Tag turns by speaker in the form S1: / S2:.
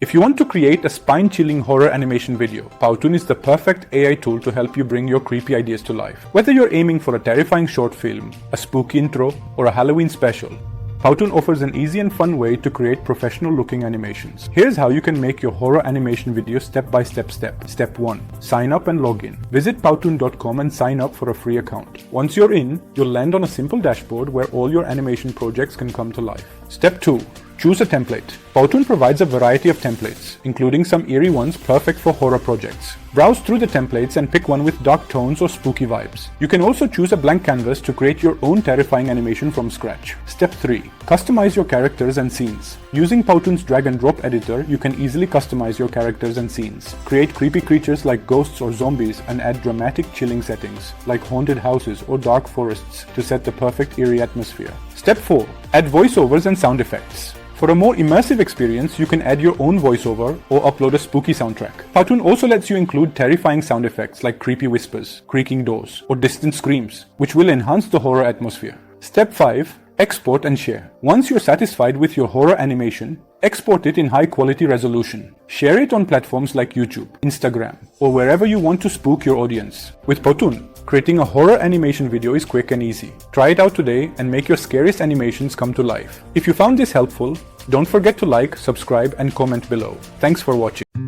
S1: If you want to create a spine-chilling horror animation video, Powtoon is the perfect AI tool to help you bring your creepy ideas to life. Whether you're aiming for a terrifying short film, a spooky intro, or a Halloween special, Powtoon offers an easy and fun way to create professional-looking animations. Here's how you can make your horror animation video step-by-step. Step 1. Sign up and log in. Visit powtoon.com and sign up for a free account. Once you're in, you'll land on a simple dashboard where all your animation projects can come to life. Step 2. Choose a template. Powtoon provides a variety of templates, including some eerie ones perfect for horror projects. Browse through the templates and pick one with dark tones or spooky vibes. You can also choose a blank canvas to create your own terrifying animation from scratch. Step 3. Customize your characters and scenes. Using Powtoon's drag and drop editor, you can easily customize your characters and scenes. Create creepy creatures like ghosts or zombies and add dramatic chilling settings, like haunted houses or dark forests, to set the perfect eerie atmosphere. Step 4. Add voiceovers and sound effects. For a more immersive experience, you can add your own voiceover or upload a spooky soundtrack. Powtoon also lets you include terrifying sound effects like creepy whispers, creaking doors, or distant screams, which will enhance the horror atmosphere. Step 5. Export and share. Once you're satisfied with your horror animation, export it in high-quality resolution. Share it on platforms like YouTube, Instagram, or wherever you want to spook your audience. With Powtoon, creating a horror animation video is quick and easy. Try it out today and make your scariest animations come to life. If you found this helpful, don't forget to like, subscribe, and comment below. Thanks for watching.